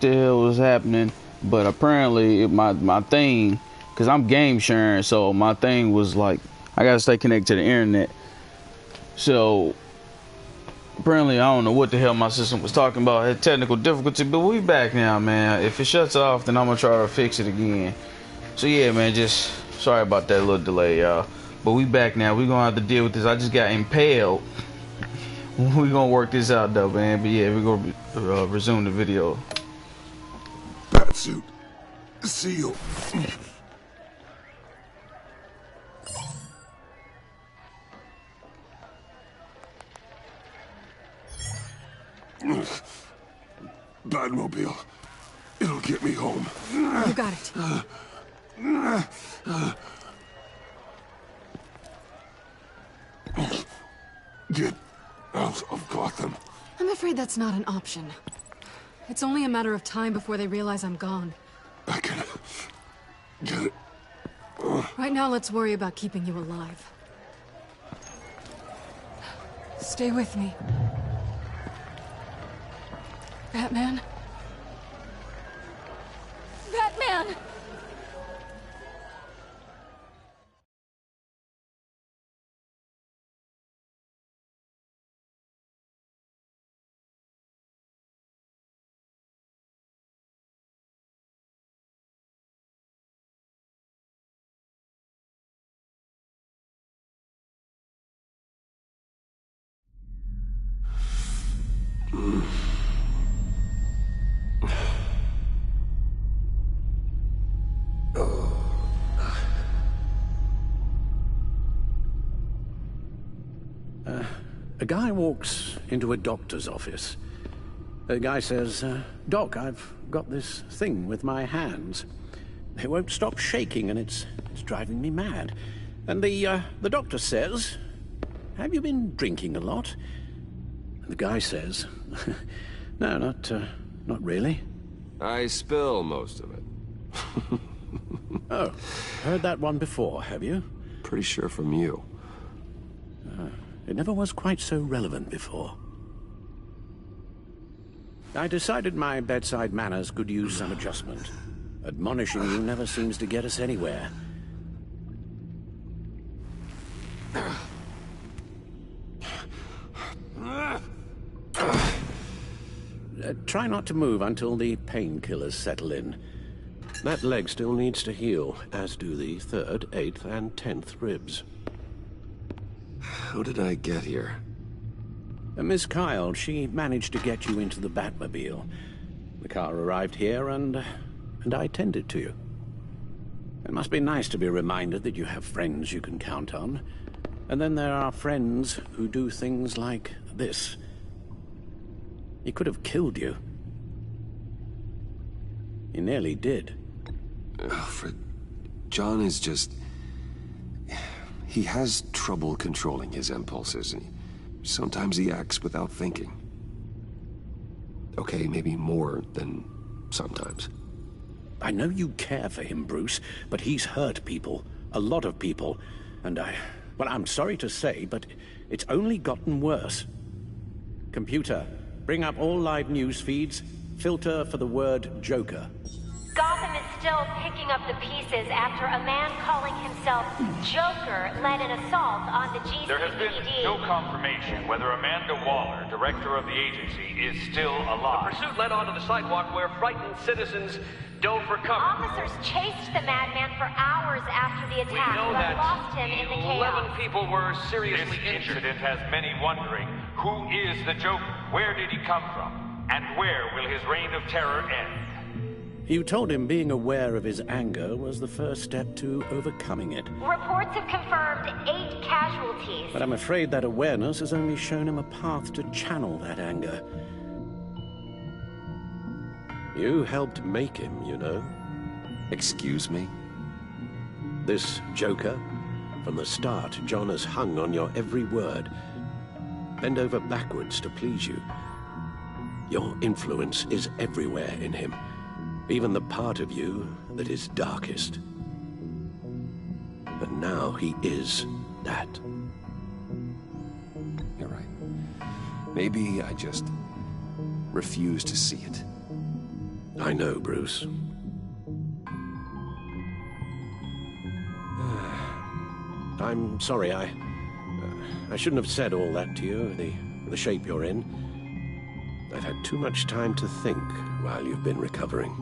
the hell was happening, but apparently my thing, because I'm game sharing, so my thing was like, I gotta stay connected to the internet. So apparently I don't know what the hell my system was talking about. It had technical difficulty, but we back now, man. If it shuts off, then I'm gonna try to fix it again. So yeah, man, just sorry about that little delay, y'all. But we back now. We gonna have to deal with this. I just got impaled. We gonna work this out though, man. But yeah, we gonna resume the video. Batsuit. Seal. Batmobile. It'll get me home. You got it. Get out of Gotham. I'm afraid that's not an option. It's only a matter of time before they realize I'm gone. I can get it. Right now, let's worry about keeping you alive. Stay with me. Batman? Batman! A guy walks into a doctor's office. The guy says, Doc, I've got this thing with my hands. It won't stop shaking and it's driving me mad. And the doctor says, have you been drinking a lot? And the guy says, no, not really. I spill most of it. Oh, heard that one before, have you? Pretty sure from you. It never was quite so relevant before. I decided my bedside manners could use some adjustment. Admonishing you never seems to get us anywhere. Try not to move until the painkillers settle in. That leg still needs to heal, as do the 3rd, 8th, and 10th ribs. How did I get here? Miss Kyle, she managed to get you into the Batmobile. The car arrived here and I tended to you. It must be nice to be reminded that you have friends you can count on. And then there are friends who do things like this. He could have killed you. He nearly did. Alfred, John is just... He has trouble controlling his impulses. Sometimes he acts without thinking. Okay, maybe more than sometimes. I know you care for him, Bruce, but he's hurt people. A lot of people. And well, I'm sorry to say, but it's only gotten worse. Computer, bring up all live news feeds. Filter for the word Joker. Gotham is still picking up the pieces after a man calling himself Joker led an assault on the GCPD. There has been no confirmation whether Amanda Waller, director of the agency, is still alive. The pursuit led onto the sidewalk where frightened citizens dove for cover. Officers chased the madman for hours after the attack, We know but that lost him in the 11 chaos. people were seriously This injured. incident has many wondering, who is the Joker? Where did he come from? And where will his reign of terror end? You told him being aware of his anger was the first step to overcoming it. Reports have confirmed 8 casualties. But I'm afraid that awareness has only shown him a path to channel that anger. You helped make him, you know. Excuse me? This Joker, from the start, John has hung on your every word. Bend over backwards to please you. Your influence is everywhere in him. Even the part of you that is darkest. And now he is that. You're right. Maybe I just refuse to see it. I know, Bruce. I'm sorry, I shouldn't have said all that to you, the shape you're in. I've had too much time to think while you've been recovering.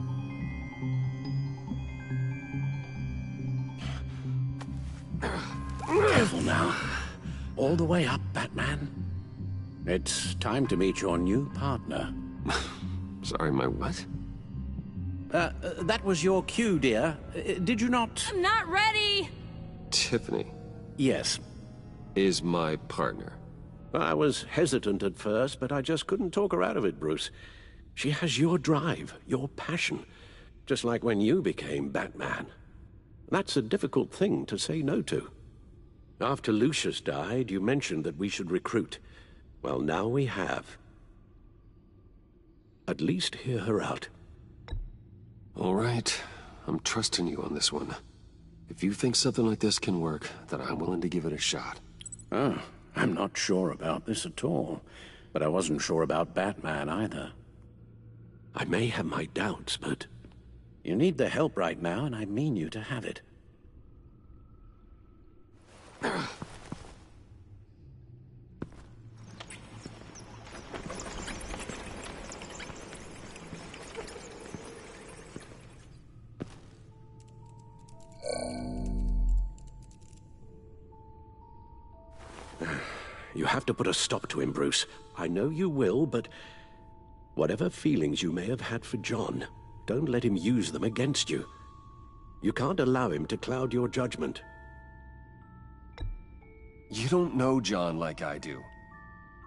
Careful now. All the way up, Batman. It's time to meet your new partner. Sorry, my what? That was your cue, dear. Did you not... I'm not ready! Tiffany Yes. is my partner. I was hesitant at first, but I just couldn't talk her out of it, Bruce. She has your drive, your passion, just like when you became Batman. That's a difficult thing to say no to. After Lucius died, you mentioned that we should recruit. Well, now we have. At least hear her out. All right, I'm trusting you on this one. If you think something like this can work, then I'm willing to give it a shot. Oh, I'm not sure about this at all. But I wasn't sure about Batman either. I may have my doubts, but you need the help right now, and I mean you to have it. You have to put a stop to him, Bruce. I know you will, but whatever feelings you may have had for John, don't let him use them against you. You can't allow him to cloud your judgment. You don't know John like I do.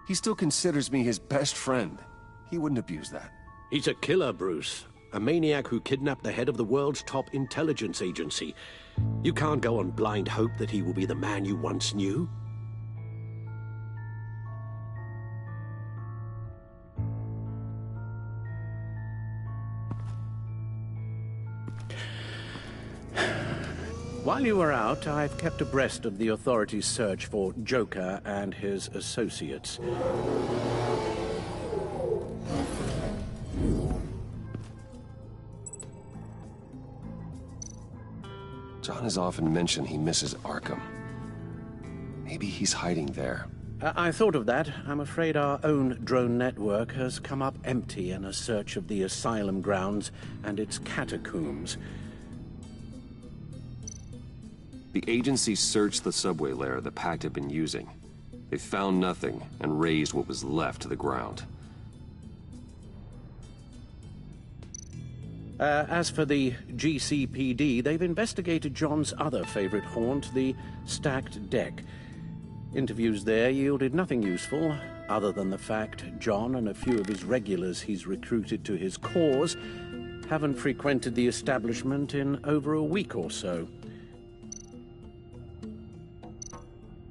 He still considers me his best friend. He wouldn't abuse that. He's a killer, Bruce. A maniac who kidnapped the head of the world's top intelligence agency. You can't go on blind hope that he will be the man you once knew. While you were out, I've kept abreast of the authorities' search for Joker and his associates. John has often mentioned he misses Arkham. Maybe he's hiding there. I thought of that. I'm afraid our own drone network has come up empty in a search of the asylum grounds and its catacombs. The agency searched the subway layer the Pact had been using. They found nothing and razed what was left to the ground. As for the GCPD, they've investigated John's other favorite haunt, the stacked deck. Interviews there yielded nothing useful, other than the fact John and a few of his regulars he's recruited to his cause haven't frequented the establishment in over a week or so.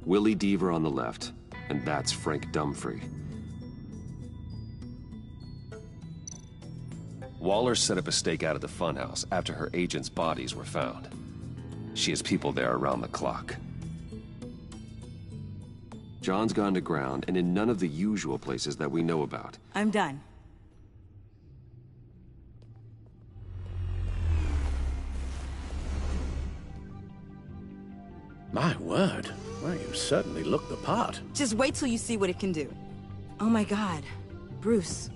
Willie Deaver on the left, and that's Frank Dumfrey. Waller set up a stakeout at the funhouse after her agents' bodies were found. She has people there around the clock. John's gone to ground and in none of the usual places that we know about. I'm done. My word. Well, you certainly look the part. Just wait till you see what it can do. Oh my God. Bruce,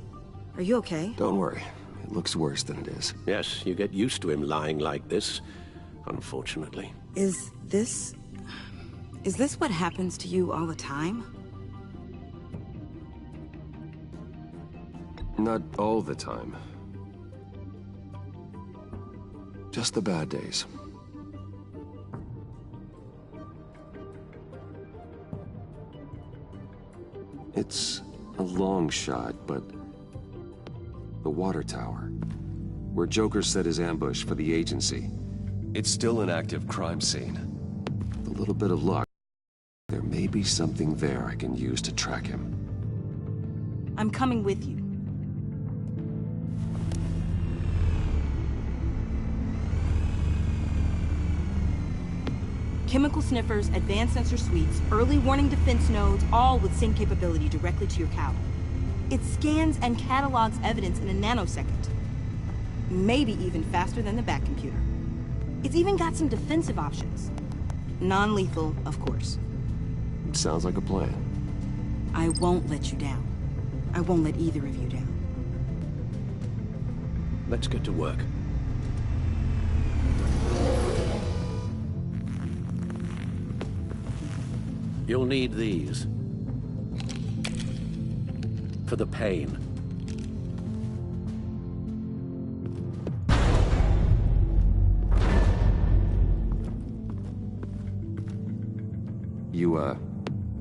are you okay? Don't worry. It looks worse than it is. Yes, you get used to him lying like this, unfortunately. Is this what happens to you all the time? Not all the time. Just the bad days. It's a long shot, but the water tower, where Joker set his ambush for the agency, it's still an active crime scene. With a little bit of luck, there may be something there I can use to track him. I'm coming with you. Chemical sniffers, advanced sensor suites, early warning defense nodes, all with sync capability directly to your cloud. It scans and catalogs evidence in a nanosecond. Maybe even faster than the back computer. It's even got some defensive options. Non-lethal, of course. Sounds like a plan. I won't let you down. I won't let either of you down. Let's get to work. You'll need these. For the pain.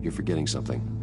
You're forgetting something.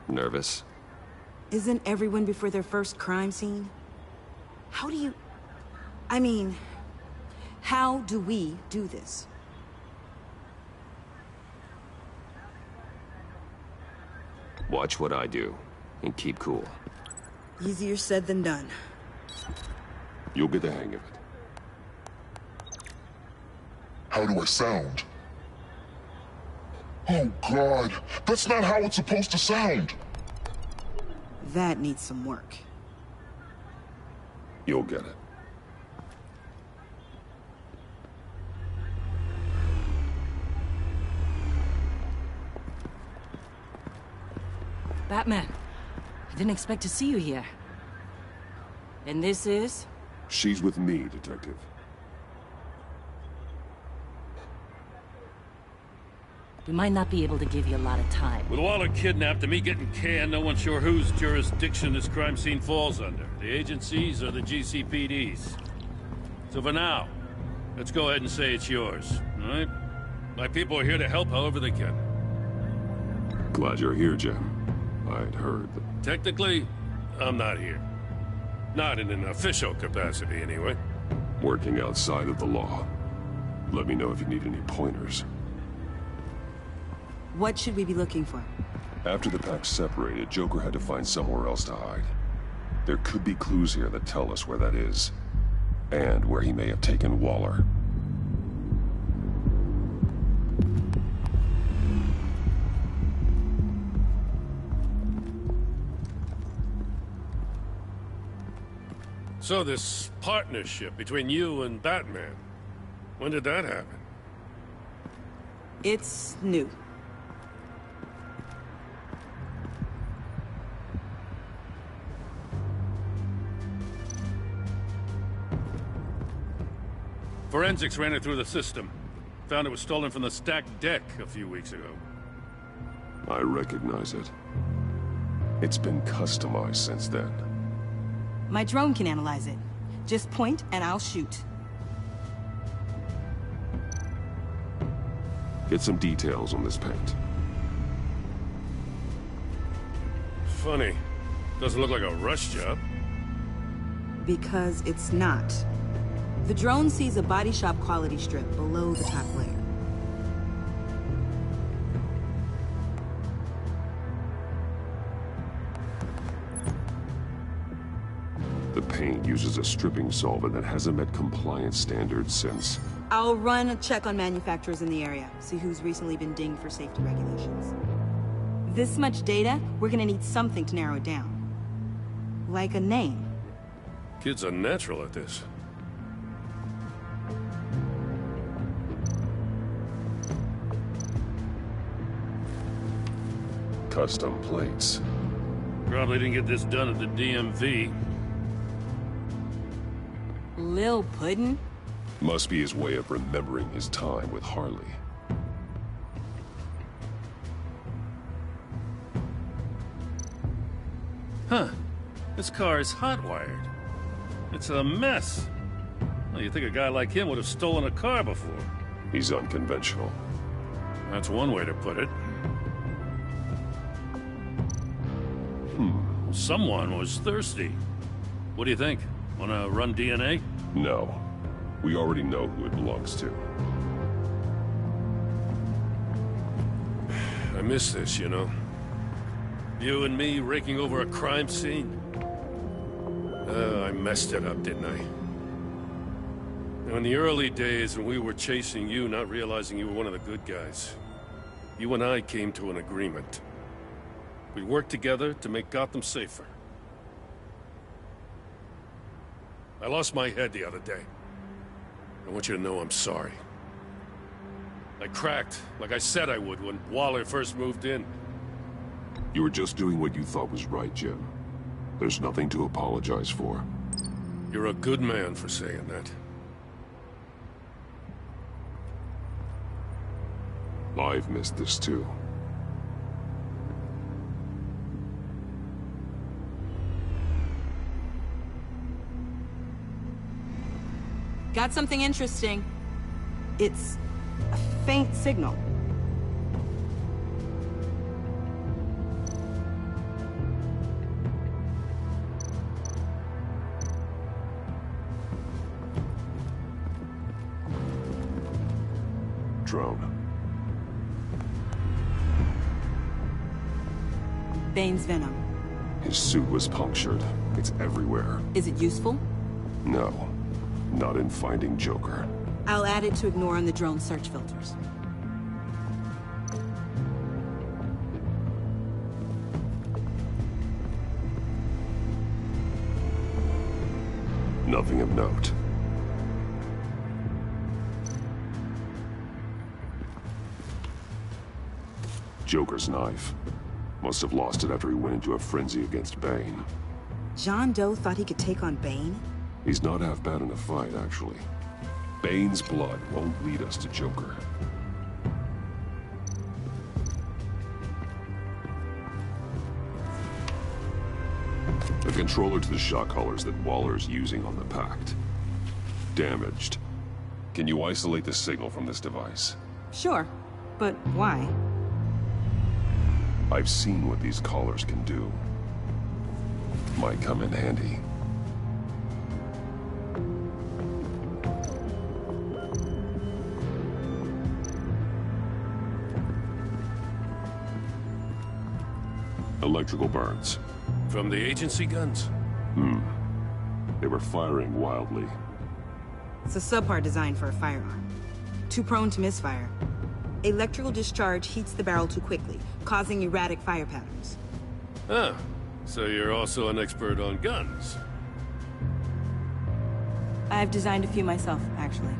Nervous? Isn't everyone before their first crime scene? How do you... I mean, how do we do this? Watch what I do, and keep cool. Easier said than done. You'll get the hang of it. How do I sound? Oh, God. That's not how it's supposed to sound. That needs some work. You'll get it. Batman, I didn't expect to see you here. And this is? She's with me, Detective. We might not be able to give you a lot of time. With Waller kidnapped and me getting canned, no one's sure whose jurisdiction this crime scene falls under. The agencies or the GCPD's. So for now, let's go ahead and say it's yours, all right? My people are here to help however they can. Glad you're here, Jim. I'd heard that... Technically, I'm not here. Not in an official capacity, anyway. Working outside of the law. Let me know if you need any pointers. What should we be looking for? After the pack separated, Joker had to find somewhere else to hide. There could be clues here that tell us where that is. And where he may have taken Waller. So this partnership between you and Batman, when did that happen? It's new. Forensics ran it through the system. Found it was stolen from the stacked deck a few weeks ago. I recognize it. It's been customized since then. My drone can analyze it. Just point and I'll shoot. Get some details on this paint. Funny. Doesn't look like a rush job. Because it's not. The drone sees a body shop quality strip below the top layer. The paint uses a stripping solvent that hasn't met compliance standards since... I'll run a check on manufacturers in the area, see who's recently been dinged for safety regulations. This much data, we're gonna need something to narrow it down. Like a name. Kid's a natural at this. Custom plates. Probably didn't get this done at the DMV. Lil Puddin'? Must be his way of remembering his time with Harley. Huh. This car is hot-wired. It's a mess. Well, you'd think a guy like him would have stolen a car before. He's unconventional. That's one way to put it. Someone was thirsty. What do you think? Wanna run DNA? No. We already know who it belongs to. I miss this, you know. You and me raking over a crime scene. I messed it up, didn't I? Now, in the early days when we were chasing you, not realizing you were one of the good guys, you and I came to an agreement. We worked together to make Gotham safer. I lost my head the other day. I want you to know I'm sorry. I cracked, like I said I would when Waller first moved in. You were just doing what you thought was right, Jim. There's nothing to apologize for. You're a good man for saying that. I've missed this too. Got something interesting. It's a faint signal. Drone. Bane's venom. His suit was punctured. It's everywhere. Is it useful? No. Not in finding Joker. I'll add it to ignore on the drone search filters. Nothing of note. Joker's knife. Must have lost it after he went into a frenzy against Bane. John Doe thought he could take on Bane? He's not half bad in a fight, actually. Bane's blood won't lead us to Joker. The controller to the shot collars that Waller's using on the Pact. Damaged. Can you isolate the signal from this device? Sure, but why? I've seen what these collars can do. Might come in handy. Electrical burns. From the agency guns? They were firing wildly. It's a subpar designed for a firearm. Too prone to misfire. Electrical discharge heats the barrel too quickly, causing erratic fire patterns. Ah, so you're also an expert on guns. I've designed a few myself, actually.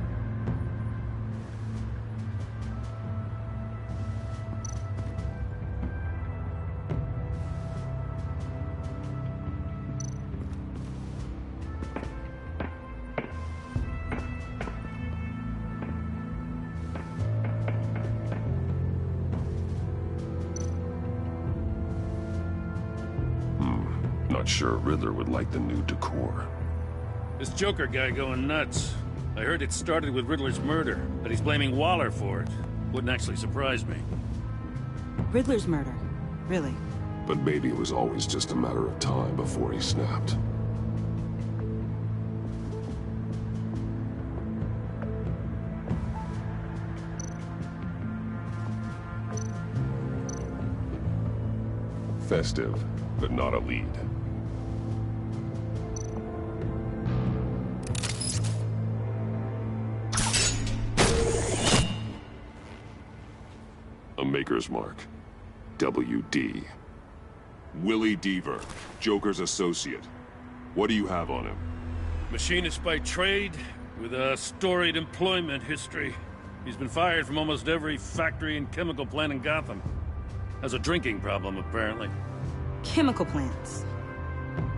Not sure Riddler would like the new decor. This Joker guy going nuts. I heard it started with Riddler's murder, but he's blaming Waller for it. Wouldn't actually surprise me. Riddler's murder? Really? But maybe it was always just a matter of time before he snapped. Festive, but not a lead. A maker's mark. WD. Willie Deaver, Joker's associate. What do you have on him? Machinist by trade, with a storied employment history. He's been fired from almost every factory and chemical plant in Gotham. Has a drinking problem, apparently. Chemical plants.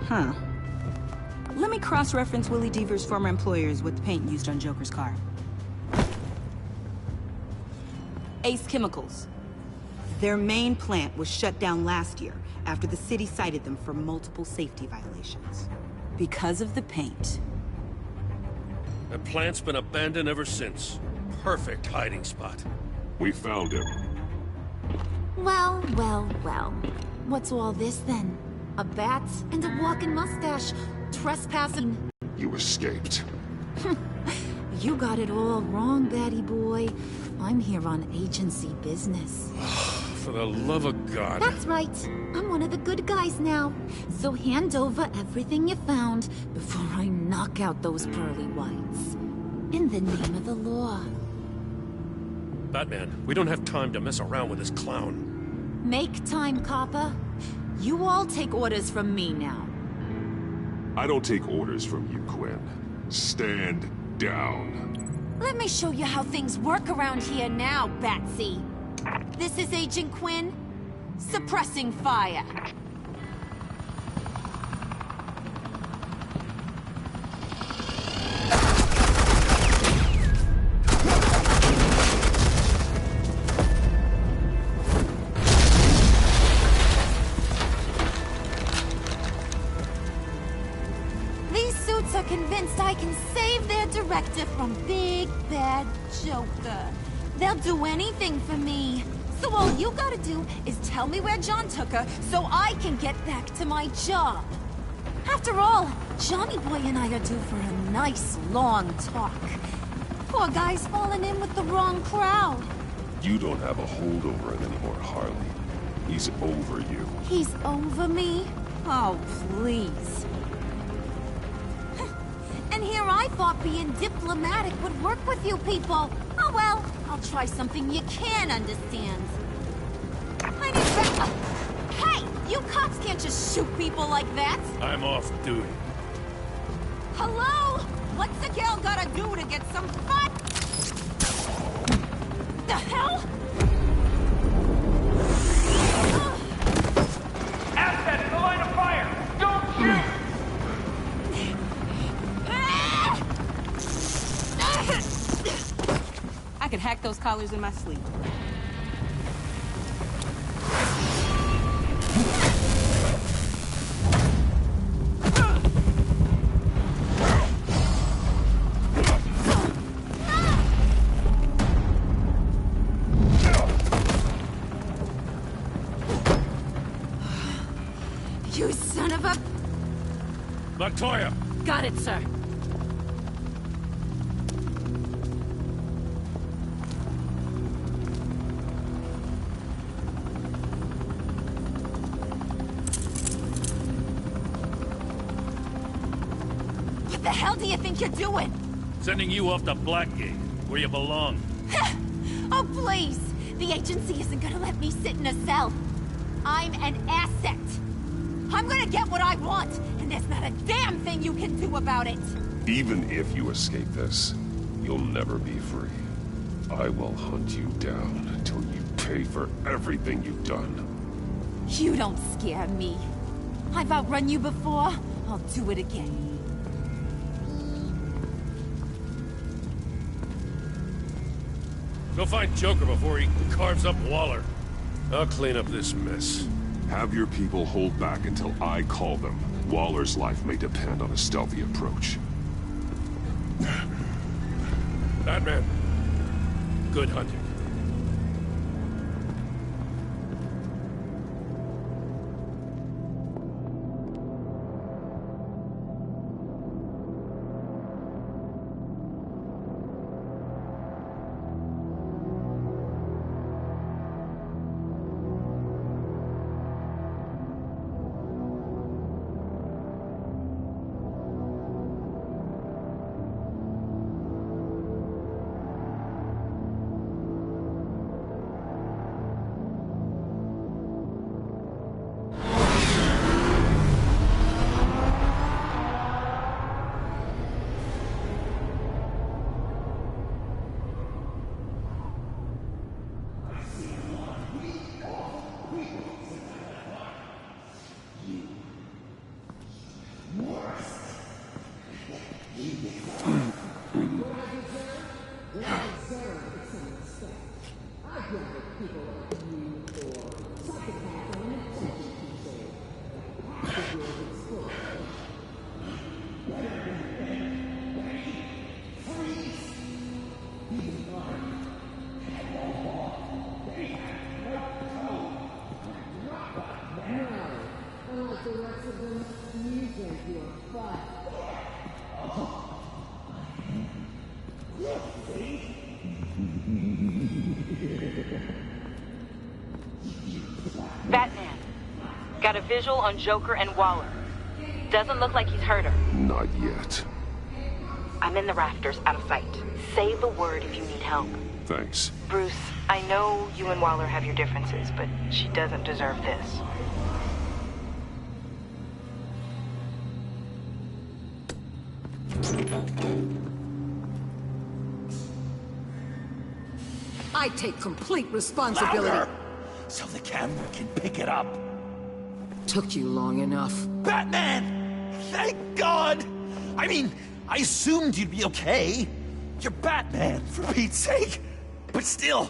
Huh. Let me cross-reference Willie Deaver's former employers with the paint used on Joker's car. Ace Chemicals. Their main plant was shut down last year after the city cited them for multiple safety violations. Because of the paint. The plant's been abandoned ever since. Perfect hiding spot. We found him. Well, well, well. What's all this then? A bat and a walking mustache. Trespassing. You escaped. You got it all wrong, Batty boy. I'm here on agency business. For the love of God. That's right. I'm one of the good guys now. So hand over everything you found before I knock out those pearly whites. In the name of the law. Batman, we don't have time to mess around with this clown. Make time, copper. You all take orders from me now. I don't take orders from you, Quinn. Stand down. Let me show you how things work around here now, Batsy. This is Agent Quinn. Suppressing fire. These suits are convinced I can save their director from Big Bad Joker. They'll do anything for me. So all you gotta do is tell me where John took her so I can get back to my job. After all, Johnny Boy and I are due for a nice long talk. Poor guy's fallen in with the wrong crowd. You don't have a hold over him anymore, Harley. He's over you. He's over me? Oh, please. And here I thought being diplomatic would work with you people. Oh well, I'll try something you can understand. I need Hey! You cops can't just shoot people like that! I'm off duty. Hello? What's the girl gotta do to get some fun? The hell? Assets in the line of fire! Don't shoot! I could hack those collars in my sleep. You son of a... Montoya! Got it, sir. What the hell do you think you're doing? Sending you off to Blackgate, where you belong. Oh, please! The agency isn't gonna let me sit in a cell. I'm an asset. I'm gonna get what I want, and there's not a damn thing you can do about it. Even if you escape this, you'll never be free. I will hunt you down until you pay for everything you've done. You don't scare me. I've outrun you before. I'll do it again. Go find Joker before he carves up Waller. I'll clean up this mess. Have your people hold back until I call them. Waller's life may depend on a stealthy approach. Batman, good hunting. Batman, got a visual on Joker and Waller. Doesn't look like he's hurt her. Not yet. I'm in the rafters, out of sight. Say the word if you need help. Thanks. Bruce, I know you and Waller have your differences, but she doesn't deserve this. I take complete responsibility. Louder! So the camera can pick it up. Took you long enough. Batman! Thank God! I mean, I assumed you'd be okay. You're Batman, for Pete's sake. But still,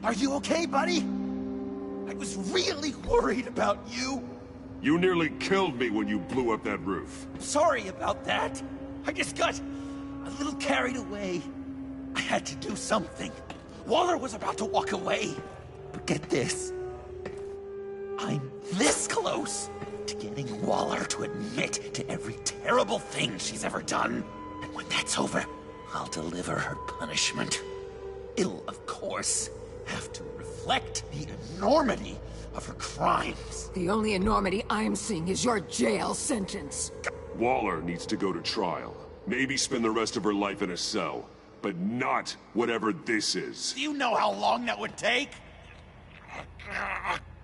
are you okay, buddy? I was really worried about you. You nearly killed me when you blew up that roof. Sorry about that. I just got a little carried away. I had to do something. Waller was about to walk away. But get this. I'm this close to getting Waller to admit to every terrible thing she's ever done. And when that's over, I'll deliver her punishment. It'll, of course, have to reflect the enormity of her crimes. The only enormity I'm seeing is your jail sentence. Waller needs to go to trial. Maybe spend the rest of her life in a cell. But not whatever this is. Do you know how long that would take?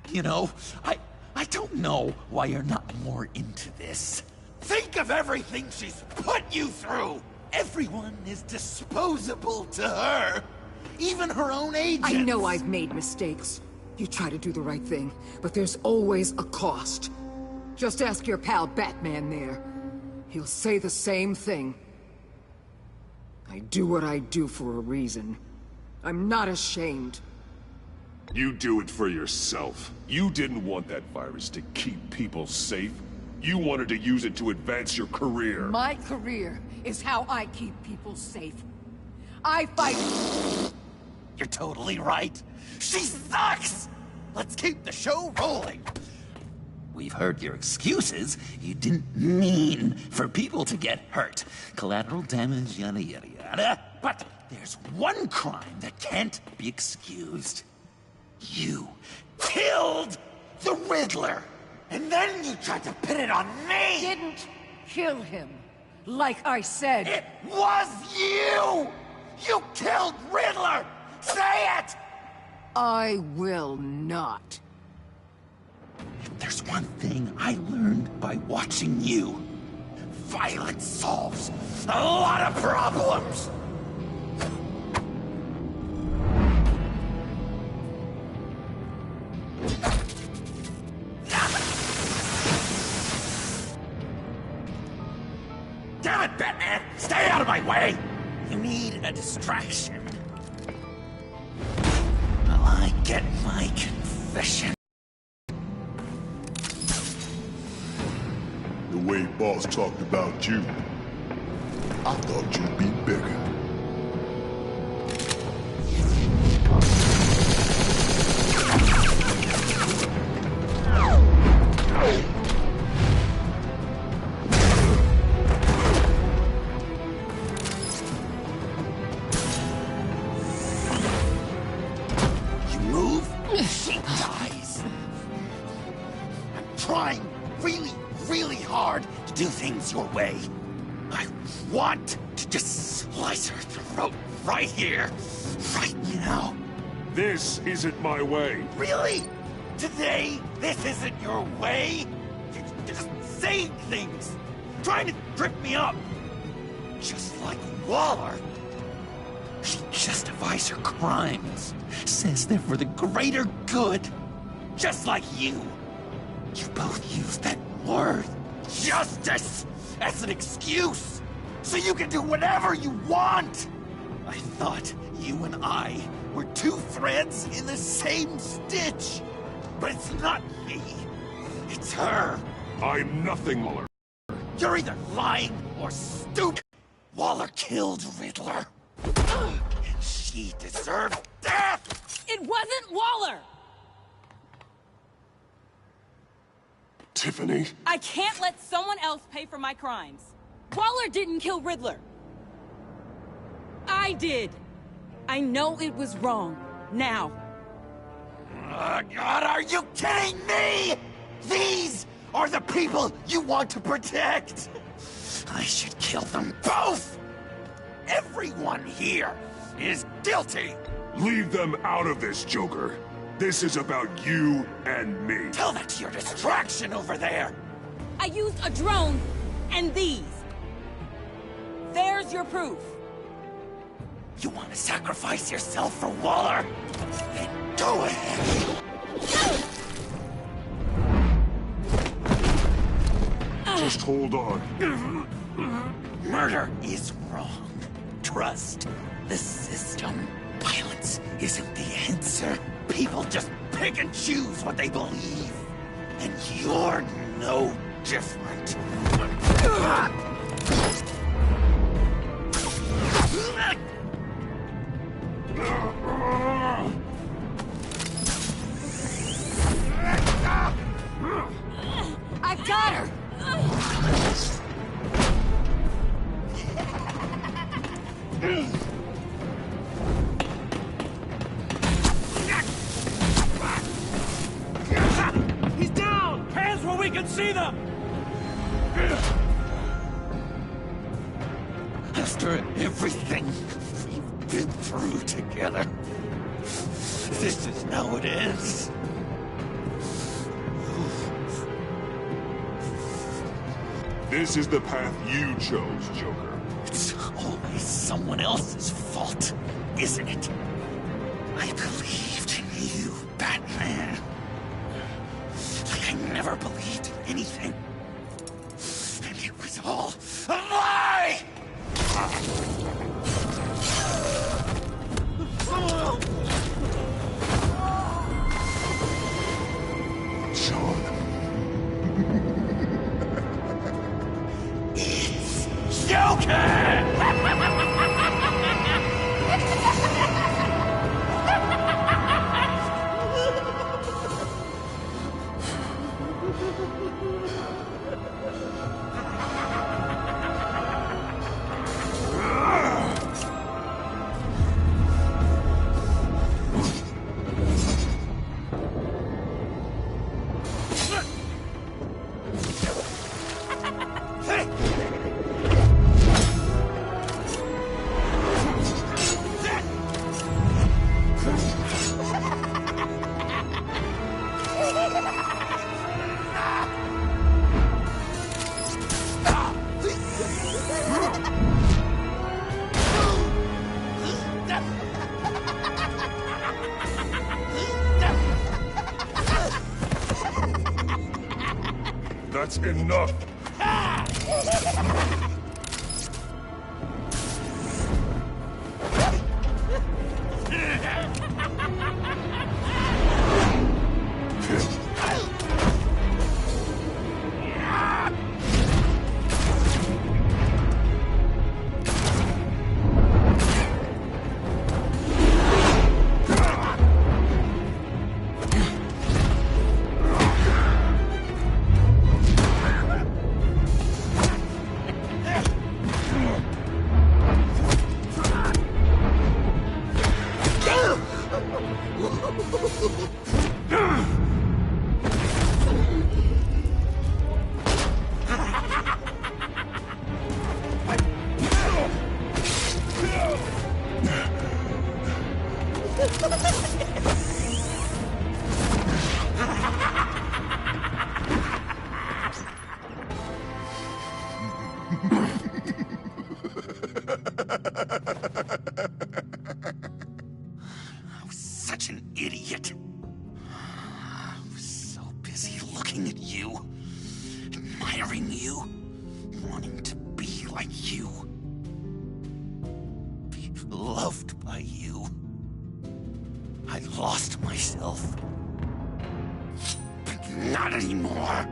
You know, I don't know why you're not more into this. Think of everything she's put you through! Everyone is disposable to her. Even her own agents. I know I've made mistakes. You try to do the right thing, but there's always a cost. Just ask your pal Batman there. He'll say the same thing. I do what I do for a reason. I'm not ashamed. You do it for yourself. You didn't want that virus to keep people safe. You wanted to use it to advance your career. My career is how I keep people safe. I fight... You're totally right. She sucks! Let's keep the show rolling. We've heard your excuses. You didn't mean for people to get hurt. Collateral damage, yada yada yada. But there's one crime that can't be excused. You killed the Riddler! And then you tried to pin it on me! Didn't kill him. Like I said. It was you! You killed Riddler! Say it! I will not. If there's one thing I learned by watching you, violence solves a lot of problems! Damn it, Batman! Stay out of my way! You need a distraction. While I get my confession. The way Boss talked about you, I thought you'd be bigger. You move, she dies. I'm trying really hard to do things your way. I want to just slice her throat right here, right now. This isn't my way. Really? Today, this isn't your way? You're just saying things, trying to trip me up. Just like Waller. She justifies her crimes, says they're for the greater good. Just like you. You both use that word, justice, as an excuse, so you can do whatever you want. I thought you and I We're two threads in the same stitch. But it's not me. It's her. I'm nothing, Waller. You're either lying or stupid. Waller killed Riddler. And she deserved death! It wasn't Waller! Tiffany? I can't let someone else pay for my crimes. Waller didn't kill Riddler. I did. I know it was wrong. Now. God, are you kidding me? These are the people you want to protect. I should kill them both. Everyone here is guilty. Leave them out of this, Joker. This is about you and me. Tell that to your distraction over there. I used a drone and these. There's your proof. You want to sacrifice yourself for Waller? Then go ahead. Just hold on. Murder is wrong. Trust the system. Violence isn't the answer. People just pick and choose what they believe. And you're no different. I've got her! He's down! Hands where we can see them! After everything we've been through together, this is how it ends. This is the path you chose, Joker. It's always someone else's fault, isn't it? I believed in you, Batman. Like I never believed in anything. And it was all a lie! Sean. It's Joker! That's enough. I was such an idiot. I was so busy looking at you, admiring you, wanting to be like you, be loved by you. lost myself. But not anymore.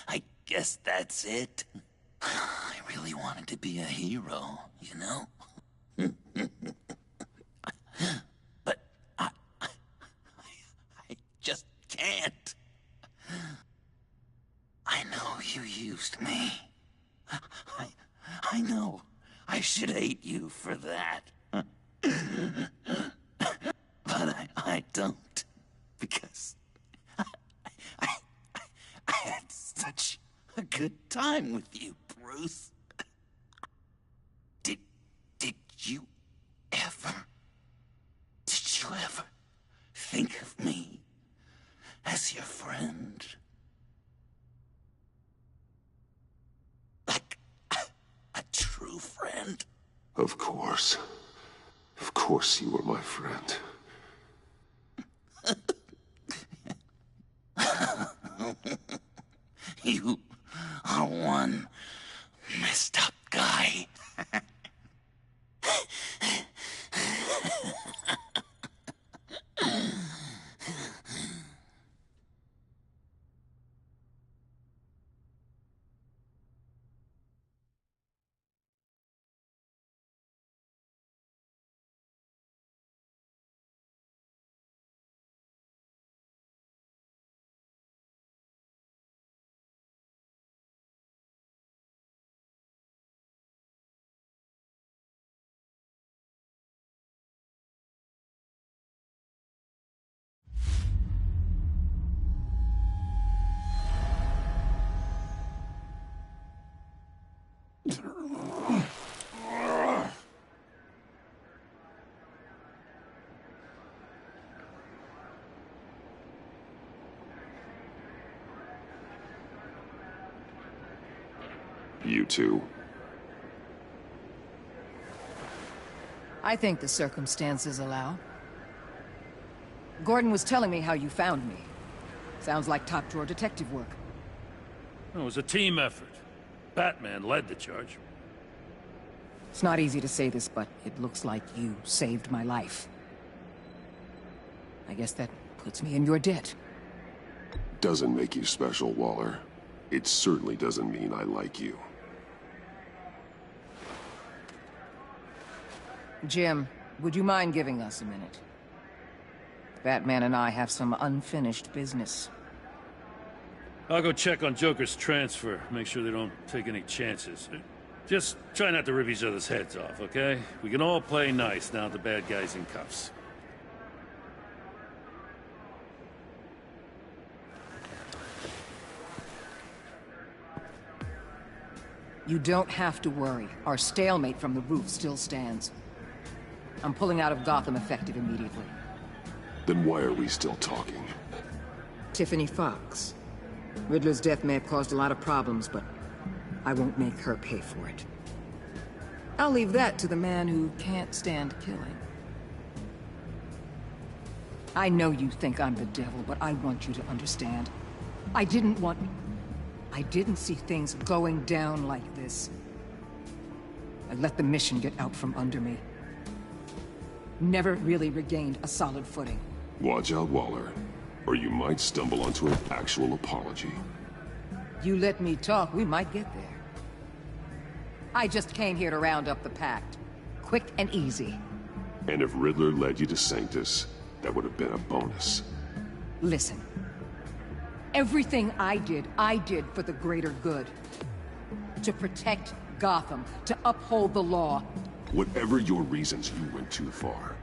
I guess that's it. I really wanted to be a hero, you know? But I just can't. I know you used me. I know I should hate you for that. But I don't. Because I had such a good time with you, Bruce. Did you ever think of me as your friend? Like a true friend? Of course. Of course you were my friend. You are one messed up guy. You too. I think the circumstances allow. Gordon was telling me how you found me. Sounds like top-drawer detective work. It was a team effort. Batman led the charge. It's not easy to say this, but it looks like you saved my life. I guess that puts me in your debt. Doesn't make you special, Waller. It certainly doesn't mean I like you. Jim, would you mind giving us a minute? Batman and I have some unfinished business. I'll go check on Joker's transfer, make sure they don't take any chances. Just try not to rip each other's heads off, okay? We can all play nice now the bad guy's in cuffs. You don't have to worry. Our stalemate from the roof still stands. I'm pulling out of Gotham effective immediately. Then why are we still talking? Tiffany Fox. Riddler's death may have caused a lot of problems, but I won't make her pay for it. I'll leave that to the man who can't stand killing. I know you think I'm the devil, but I want you to understand. I didn't see things going down like this. I let the mission get out from under me. Never really regained a solid footing. Watch out, Waller, or you might stumble onto an actual apology. You let me talk, we might get there. I just came here to round up the Pact. Quick and easy. And if Riddler led you to Sanctus, that would have been a bonus. Listen. Everything I did for the greater good. To protect Gotham, to uphold the law. Whatever your reasons, you went too far.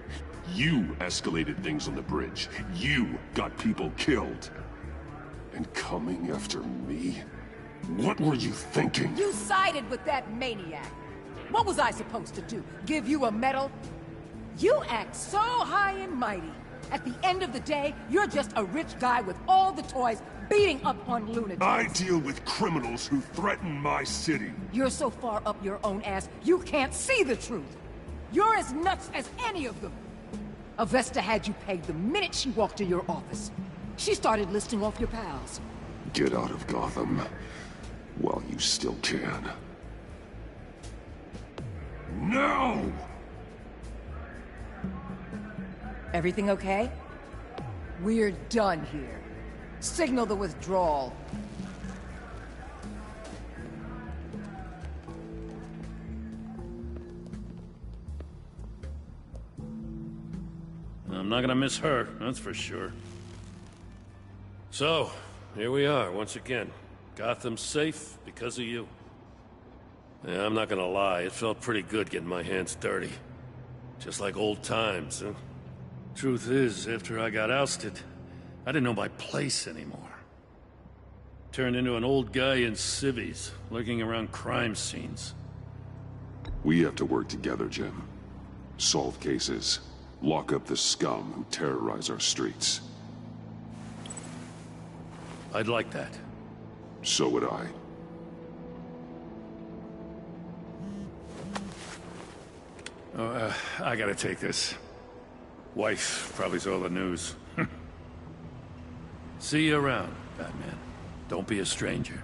You escalated things on the bridge. You got people killed. And coming after me? What were you thinking? You sided with that maniac. What was I supposed to do? Give you a medal? You act so high and mighty. At the end of the day, you're just a rich guy with all the toys beating up on lunatics. I deal with criminals who threaten my city. You're so far up your own ass, you can't see the truth. You're as nuts as any of them. Avesta had you pegged the minute she walked in your office. She started listing off your pals. Get out of Gotham while you still can. No! Everything okay? We're done here. Signal the withdrawal. I'm not gonna miss her, that's for sure. So, here we are, once again. Gotham's safe because of you. Yeah, I'm not gonna lie, it felt pretty good getting my hands dirty. Just like old times, huh? Truth is, after I got ousted, I didn't know my place anymore. Turned into an old guy in civvies, lurking around crime scenes. We have to work together, Jim. Solve cases. Lock up the scum who terrorize our streets. I'd like that. So would I. I gotta take this. Wife probably saw the news. See you around, Batman. Don't be a stranger.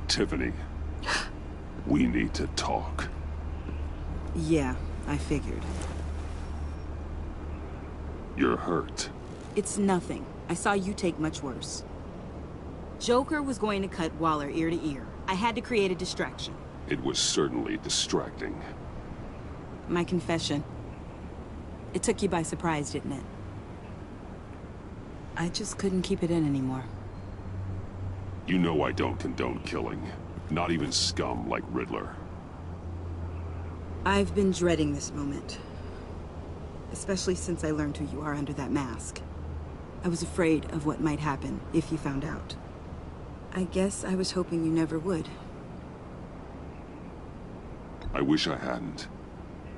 Tiffany, we need to talk. Yeah, I figured. You're hurt. It's nothing. I saw you take much worse. Joker was going to cut Waller ear to ear. I had to create a distraction. It was certainly distracting. My confession. It took you by surprise, didn't it? I just couldn't keep it in anymore. You know I don't condone killing. Not even scum like Riddler. I've been dreading this moment. Especially since I learned who you are under that mask. I was afraid of what might happen if you found out. I guess I was hoping you never would. I wish I hadn't.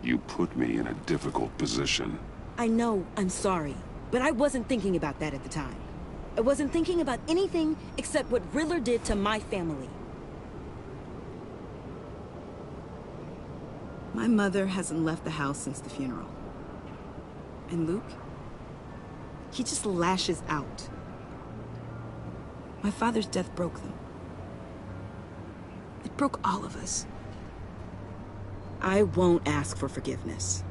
You put me in a difficult position. I know, I'm sorry. But I wasn't thinking about that at the time. I wasn't thinking about anything except what Riddler did to my family. My mother hasn't left the house since the funeral. And Luke? He just lashes out. My father's death broke them. It broke all of us. I won't ask for forgiveness.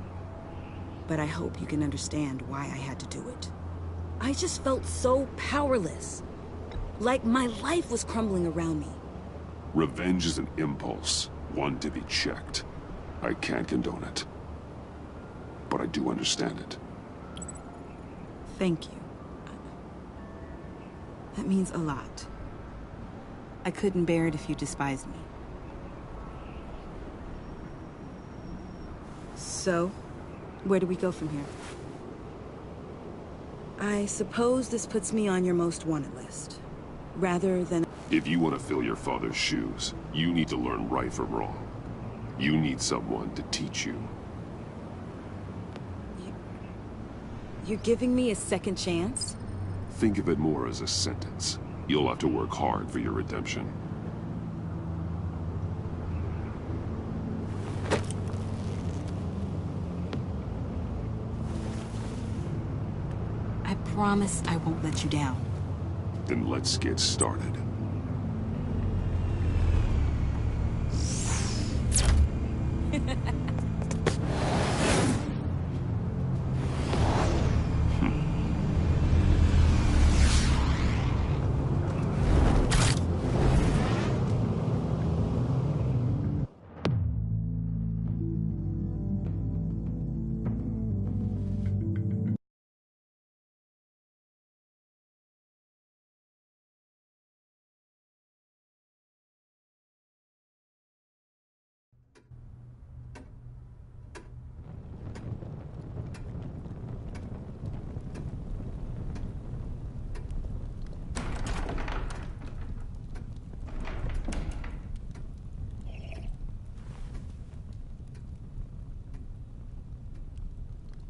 But I hope you can understand why I had to do it. I just felt so powerless. Like my life was crumbling around me. Revenge is an impulse, one to be checked. I can't condone it. But I do understand it. Thank you. That means a lot. I couldn't bear it if you despised me. So, where do we go from here? I suppose this puts me on your most wanted list. Rather than... If you want to fill your father's shoes, you need to learn right from wrong. You need someone to teach you. You're giving me a second chance? Think of it more as a sentence. You'll have to work hard for your redemption. I promise I won't let you down. Then let's get started.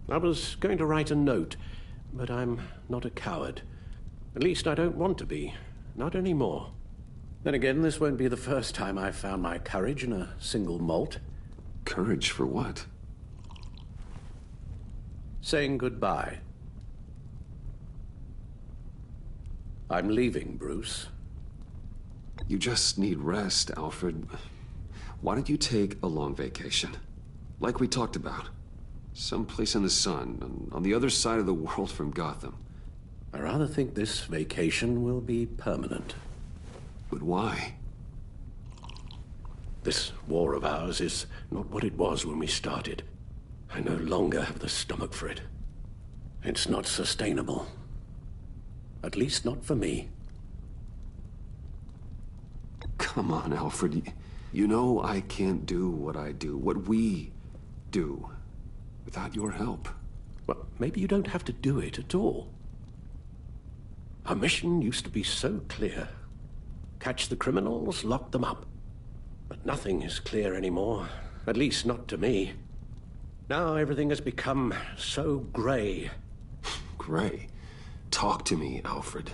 I was going to write a note, but I'm not a coward. At least I don't want to be. Not anymore. Then again, this won't be the first time I've found my courage in a single malt. Courage for what? Saying goodbye. I'm leaving, Bruce. You just need rest, Alfred. Why don't you take a long vacation? Like we talked about. Someplace in the sun, on the other side of the world from Gotham. I rather think this vacation will be permanent. But why? This war of ours is not what it was when we started. I no longer have the stomach for it. It's not sustainable. At least not for me. Come on, Alfred. You know I can't do what I do, what we do, without your help. Well, maybe you don't have to do it at all. Our mission used to be so clear. Catch the criminals, lock them up. But nothing is clear anymore, at least not to me. Now everything has become so gray. Gray? Talk to me, Alfred.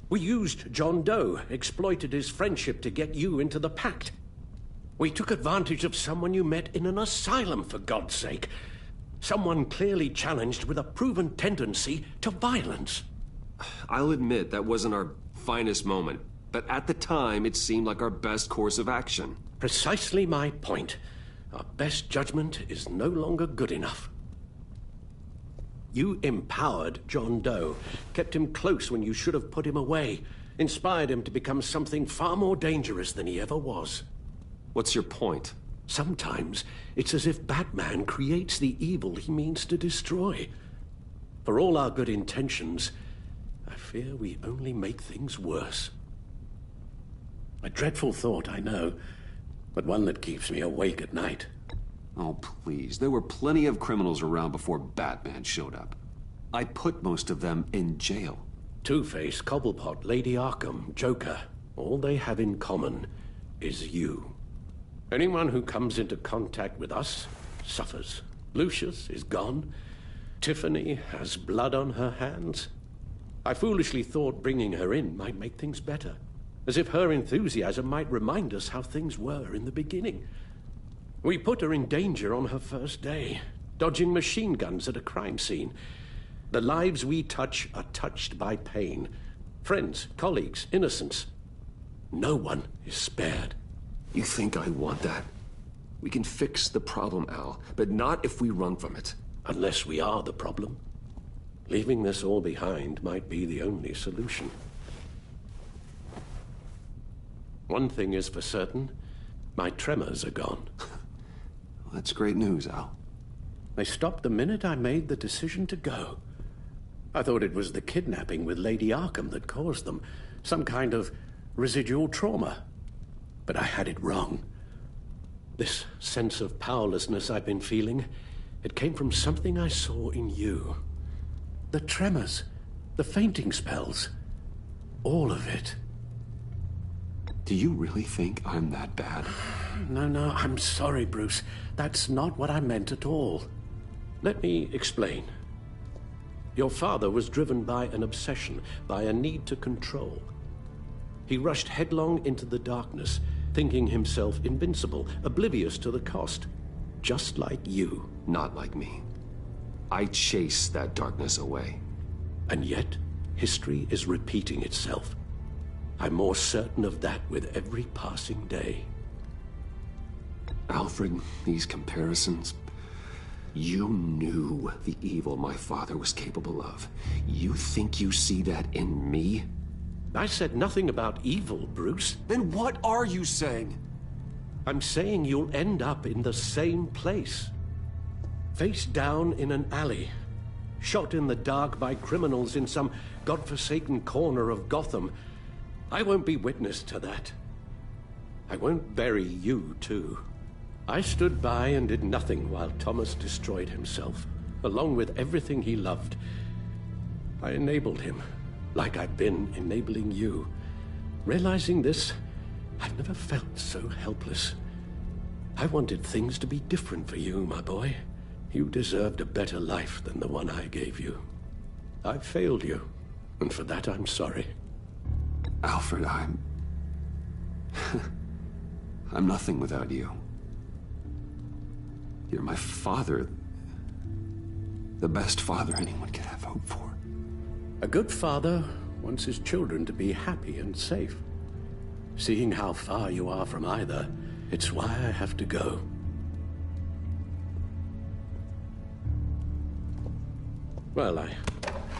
We used John Doe, exploited his friendship to get you into the pact. We took advantage of someone you met in an asylum, for God's sake. Someone clearly challenged with a proven tendency to violence. I'll admit that wasn't our finest moment, but at the time it seemed like our best course of action. Precisely my point. Our best judgment is no longer good enough. You empowered John Doe, kept him close when you should have put him away, inspired him to become something far more dangerous than he ever was. What's your point? Sometimes it's as if Batman creates the evil he means to destroy. For all our good intentions, I fear we only make things worse. A dreadful thought, I know, but one that keeps me awake at night. Oh, please. There were plenty of criminals around before Batman showed up. I put most of them in jail. Two-Face, Cobblepot, Lady Arkham, Joker, all they have in common is you. Anyone who comes into contact with us suffers. Lucius is gone. Tiffany has blood on her hands. I foolishly thought bringing her in might make things better, as if her enthusiasm might remind us how things were in the beginning. We put her in danger on her first day, dodging machine guns at a crime scene. The lives we touch are touched by pain. Friends, colleagues, innocents. No one is spared. You think I want that? We can fix the problem, Al, but not if we run from it. Unless we are the problem. Leaving this all behind might be the only solution. One thing is for certain, my tremors are gone. That's great news, Al. They stopped the minute I made the decision to go. I thought it was the kidnapping with Lady Arkham that caused them, some kind of residual trauma. But I had it wrong. This sense of powerlessness I've been feeling, it came from something I saw in you. The tremors, the fainting spells, all of it. Do you really think I'm that bad? No, I'm sorry, Bruce. That's not what I meant at all. Let me explain. Your father was driven by an obsession, by a need to control. He rushed headlong into the darkness, thinking himself invincible, oblivious to the cost. Just like you. Not like me. I chased that darkness away. And yet, history is repeating itself. I'm more certain of that with every passing day. Alfred, these comparisons... You knew the evil my father was capable of. You think you see that in me? I said nothing about evil, Bruce. Then what are you saying? I'm saying you'll end up in the same place. Face down in an alley. Shot in the dark by criminals in some godforsaken corner of Gotham. I won't be witness to that. I won't bury you, too. I stood by and did nothing while Thomas destroyed himself, along with everything he loved. I enabled him, like I've been enabling you. Realizing this, I've never felt so helpless. I wanted things to be different for you, my boy. You deserved a better life than the one I gave you. I failed you, and for that I'm sorry. Alfred, I'm nothing without you. You're my father. The best father anyone could have hope for. A good father wants his children to be happy and safe. Seeing how far you are from either, it's why I have to go. Well, I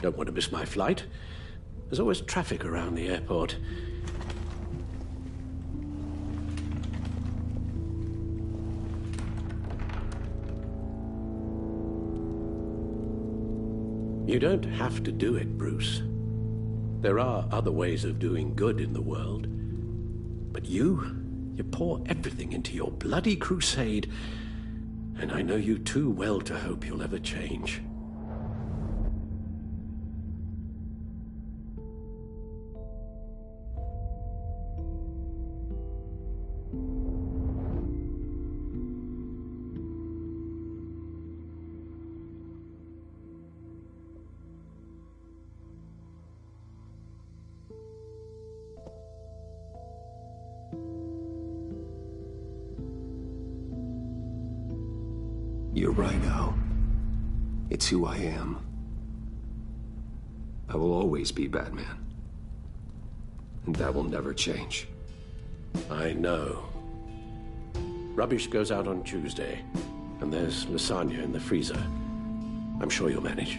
don't want to miss my flight. There's always traffic around the airport. You don't have to do it, Bruce. There are other ways of doing good in the world. But you pour everything into your bloody crusade, and I know you too well to hope you'll ever change. You're right, Al. It's who I am. I will always be Batman. And that will never change. I know. Rubbish goes out on Tuesday, and there's lasagna in the freezer. I'm sure you'll manage.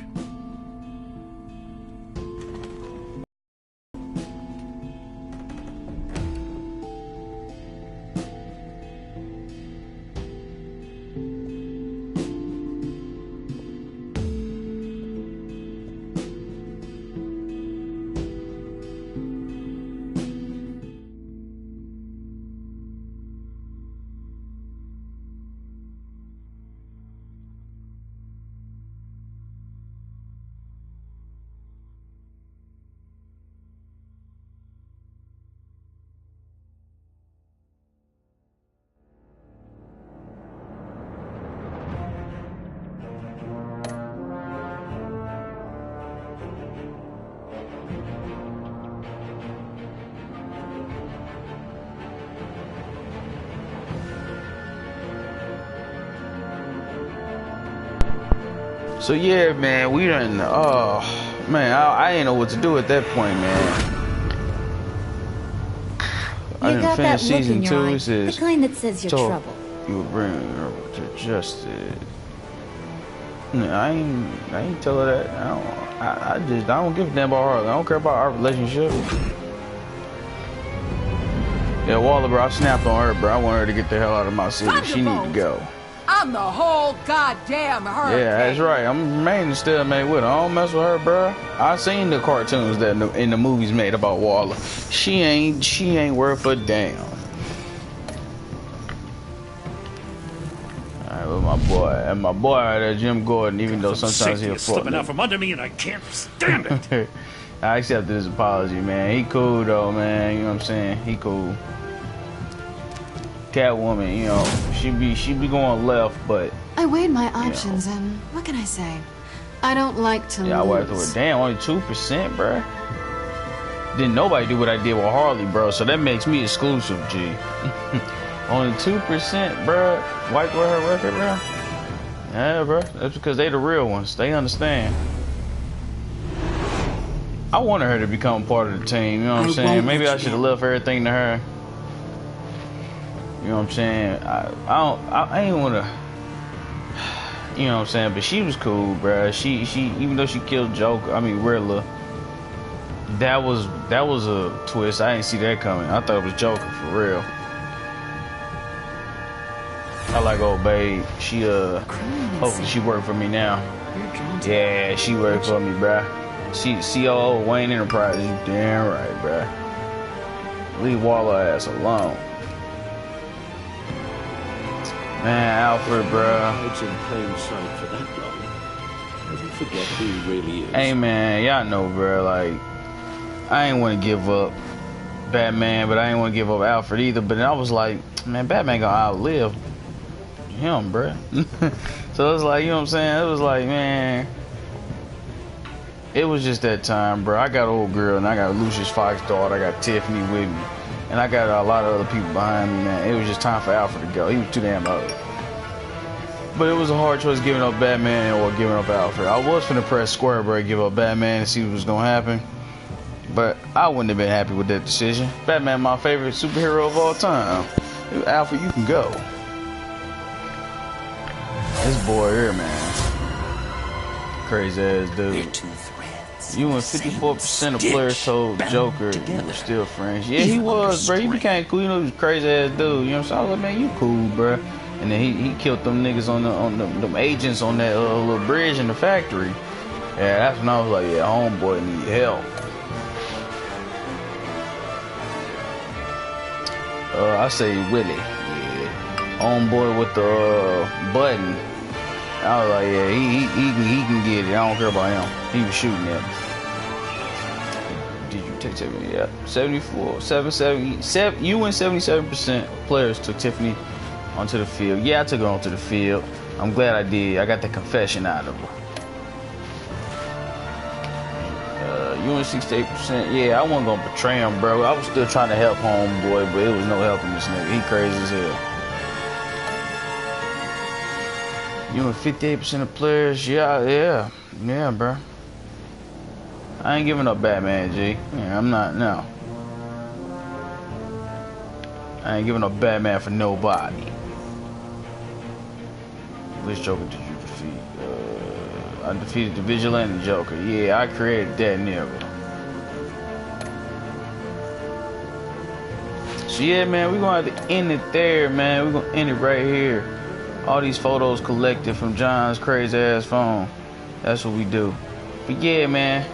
So yeah, man, we done. Oh man, I didn't know what to do at that point, man. I You got that look in your eye, the kind that says you're trouble. You will bring her to justice. I ain't tell her that. I don't give a damn about her. I don't care about our relationship. Yeah, Waller, bro, I snapped on her, bro. I want her to get the hell out of my city. She need to go. I'm the whole goddamn hurricane. Yeah, that's right. I'm remaining stalemate with her. I don't mess with her, bro. I seen the cartoons that in the movies made about Waller. She ain't worth a damn. Alright, with my boy right there, Jim Gordon, even though sometimes he'll fuck slipping out from under me and I can't stand it. I accepted his apology, man. He cool though, man. You know what I'm saying? He cool. Catwoman, you know, she be going left, but I weighed my options, and what can I say? I don't like to lose. I went through it. Damn, only 2%, bro. Didn't nobody do what I did with Harley, bro. So that makes me exclusive, G. Only 2%, bro. Wiped with her record, bro. Yeah, bro. That's because they the real ones. They understand. I wanted her to become part of the team. You know what I'm saying? Maybe I should have left everything to her. You know what I'm saying? I ain't wanna. You know what I'm saying? But she was cool, bruh. She even though she killed Joker, I mean Riddler. That was a twist. I didn't see that coming. I thought it was Joker for real. I like old babe. She hopefully she worked for me now. Yeah, she worked for me, bruh. She COO Wayne Enterprises. You damn right, bruh. Leave Waller ass alone. Man, Alfred, bruh. It's in plain sight for that long. Doesn't forget who he really is. Hey, man, y'all know, bruh. Like, I ain't want to give up Batman, but I ain't want to give up Alfred either. But then I was like, man, Batman gonna outlive him, bruh. So it was like, you know what I'm saying? It was like, man, it was just that time, bruh. I got old girl, and I got Lucius Fox's daughter. I got Tiffany with me. And I got a lot of other people behind me, man. It was just time for Alfred to go. He was too damn old. But it was a hard choice giving up Batman or giving up Alfred. I was finna press square break, give up Batman and see what was gonna happen. But I wouldn't have been happy with that decision. Batman, my favorite superhero of all time. Alfred, you can go. This boy here, man. Crazy ass dude. You and 54% of players told Joker you were still friends. Yeah, he was, bro. He became cool. You know, he was a crazy ass dude. You know what I'm saying? I was like, man, you cool, bro. And then he killed them niggas on them agents on that little bridge in the factory. Yeah, that's when I was like, yeah, homeboy need help. I say Willie. Yeah, homeboy with the button. I was like, yeah, he can get it. I don't care about him. He was shooting at me. Did you take Tiffany? Yeah. 770. You and 77% of players took Tiffany onto the field. Yeah, I took her onto the field. I'm glad I did. I got the confession out of her. You and 68%. Yeah, I wasn't gonna betray him, bro. I was still trying to help homeboy, but it was no helping this nigga. He crazy as hell. You and 58% of players, yeah, bro. I ain't giving up Batman, G. Yeah, I'm not, no. I ain't giving up Batman for nobody. Which Joker did you defeat? I defeated the Vigilante Joker. Yeah, I created that nigga. So yeah, man, we're gonna have to end it there, man. We're gonna end it right here. All these photos collected from John's crazy ass phone. That's what we do. But yeah, man,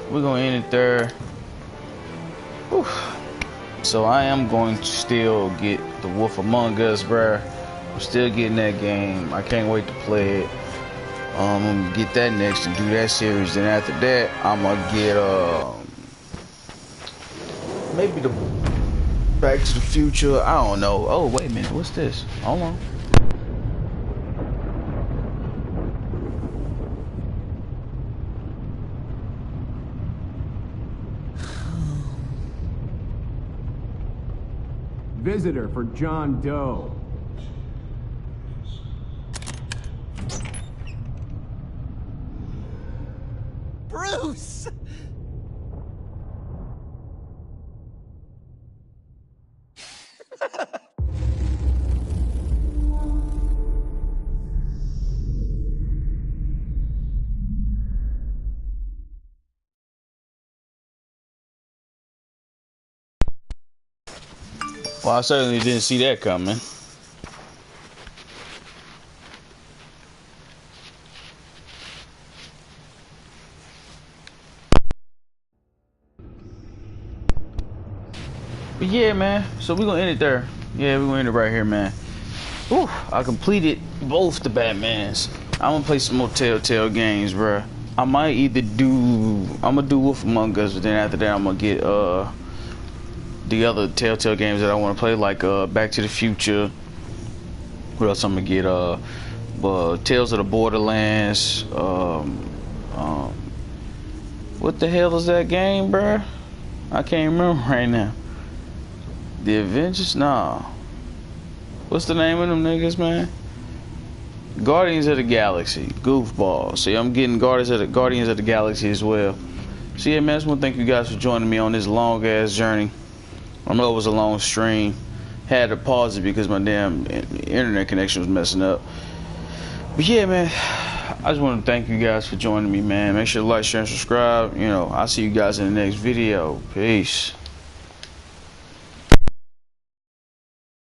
we're gonna end it there. Whew. So I am going to still get The Wolf Among Us, bruh. I'm still getting that game. I can't wait to play it. I'm gonna get that next and do that series. Then after that, I'm gonna get maybe the Back to the Future. I don't know. Oh wait a minute, what's this? Hold on. Visitor for John Doe. Bruce! Well, I certainly didn't see that coming. But yeah, man. So we're gonna end it there. Yeah, we're gonna end it right here, man. Whew, I completed both the Batmans. I'm gonna play some more TellTale games, bruh. I might either I'm gonna do Wolf Among Us, but then after that I'm gonna get the other TellTale games that I want to play, like Back to the Future. What else I'm gonna get? Tales of the Borderlands. What the hell is that game, bruh? I can't remember right now. The Avengers? Nah. What's the name of them niggas, man? Guardians of the Galaxy. Goofball. See, I'm getting Guardians of the Galaxy as well. So yeah, man, I just want to thank you guys for joining me on this long ass journey. I know it was a long stream. Had to pause it because my damn internet connection was messing up. But yeah, man, I just want to thank you guys for joining me, man. Make sure to like, share, and subscribe. You know, I'll see you guys in the next video. Peace.